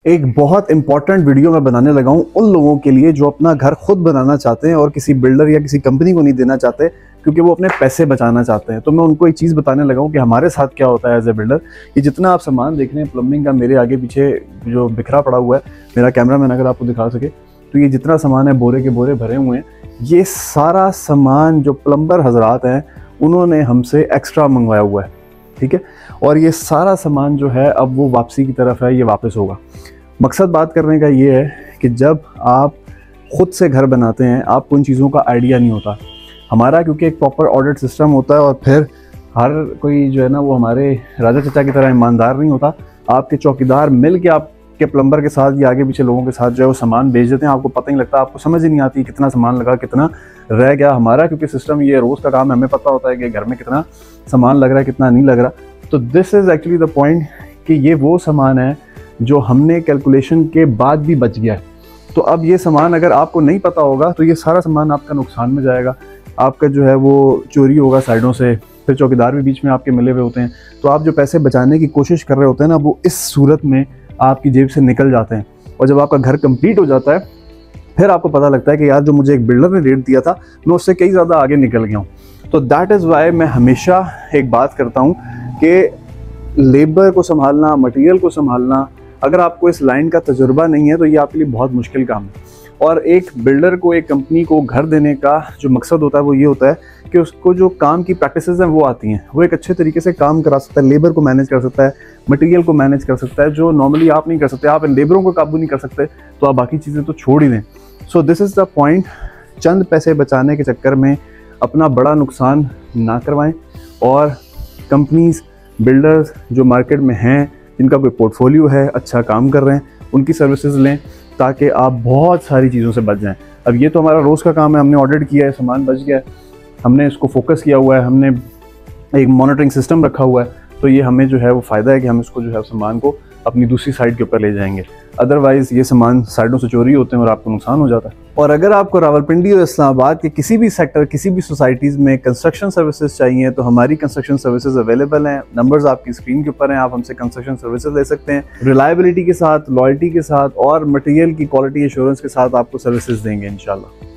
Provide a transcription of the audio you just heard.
एक बहुत important video मैं बनाने लगा हूँ उन लोगों के लिए जो अपना घर खुद बनाना चाहते हैं और किसी बिल्डर या किसी कंपनी को नहीं देना चाहते क्योंकि वो अपने पैसे बचाना चाहते हैं। तो मैं उनको एक चीज़ बताने लगा हूँ कि हमारे साथ क्या होता है एज ए बिल्डर। ये जितना आप सामान देख रहे हैं प्लम्बिंग का मेरे आगे पीछे जो बिखरा पड़ा हुआ है, मेरा कैमरामैन अगर आपको दिखा सके तो ये जितना सामान है बोरे के बोरे भरे हुए हैं। ये सारा सामान जो प्लम्बर हजरात हैं उन्होंने हमसे एक्स्ट्रा मंगवाया हुआ है, ठीक है। और ये सारा सामान जो है अब वो वापसी की तरफ है, ये वापस होगा। मकसद बात करने का ये है कि जब आप ख़ुद से घर बनाते हैं आपको उन चीज़ों का आइडिया नहीं होता। हमारा क्योंकि एक प्रॉपर ऑडिट सिस्टम होता है और फिर हर कोई जो है ना वो हमारे राजा चचा की तरह ईमानदार नहीं होता। आपके चौकीदार मिल के आपके प्लम्बर के साथ या आगे पीछे लोगों के साथ जो है वो सामान बेच देते हैं, आपको पता नहीं लगता, आपको समझ ही नहीं आती कितना सामान लगा कितना रह गया। हमारा क्योंकि सिस्टम ये रोज़ का काम है, हमें पता होता है कि घर में कितना सामान लग रहा है कितना नहीं लग रहा। तो this is actually the point कि ये वो सामान है जो हमने कैलकुलेशन के बाद भी बच गया है। तो अब ये सामान अगर आपको नहीं पता होगा तो ये सारा सामान आपका नुकसान में जाएगा, आपका जो है वो चोरी होगा साइडों से, फिर चौकीदार भी बीच में आपके मिले हुए होते हैं। तो आप जो पैसे बचाने की कोशिश कर रहे होते हैं ना वो इस सूरत में आपकी जेब से निकल जाते हैं। और जब आपका घर कंप्लीट हो जाता है फिर आपको पता लगता है कि यार जो मुझे एक बिल्डर ने रेट दिया था मैं उससे कई ज़्यादा आगे निकल गया हूँ। तो दैट इज़ वाई मैं हमेशा एक बात करता हूँ कि लेबर को संभालना, मटेरियल को संभालना, अगर आपको इस लाइन का तजुर्बा नहीं है तो ये आपके लिए बहुत मुश्किल काम है। और एक बिल्डर को, एक कंपनी को घर देने का जो मकसद होता है वो ये होता है कि उसको जो काम की प्रैक्टिसेस हैं वो आती हैं, वो एक अच्छे तरीके से काम करा सकता है, लेबर को मैनेज कर सकता है, मटेरियल को मैनेज कर सकता है, जो नॉर्मली आप नहीं कर सकते। आप इन लेबरों को काबू नहीं कर सकते तो आप बाकी चीज़ें तो छोड़ ही दें। So this is the point, चंद पैसे बचाने के चक्कर में अपना बड़ा नुकसान ना करवाएं। और कंपनीज, बिल्डर्स जो मार्केट में हैं जिनका कोई पोर्टफोलियो है, अच्छा काम कर रहे हैं, उनकी सर्विसेज लें ताकि आप बहुत सारी चीज़ों से बच जाएं। अब ये तो हमारा रोज़ का काम है, हमने ऑडिट किया है, सामान बच गया है, हमने इसको फोकस किया हुआ है, हमने एक मॉनिटरिंग सिस्टम रखा हुआ है, तो ये हमें जो है वो फ़ायदा है कि हम इसको जो है सामान को अपनी दूसरी साइड के ऊपर ले जाएंगे। अदरवाइज़ ये सामान साइडों से चोरी होते हैं और आपको नुकसान हो जाता है। और अगर आपको रावलपिंडी और इस्लामाबाद के किसी भी सेक्टर, किसी भी सोसाइटीज़ में कंस्ट्रक्शन सर्विसेज चाहिए तो हमारी कंस्ट्रक्शन सर्विसेज अवेलेबल हैं। नंबर्स आपकी स्क्रीन के ऊपर हैं, आप हमसे कंस्ट्रक्शन सर्विसेज ले सकते हैं। रिलायबिलिटी के साथ, लॉयल्टी के साथ और मटेरियल की क्वालिटी एश्योरेंस के साथ आपको सर्विसेज देंगे इंशाल्लाह।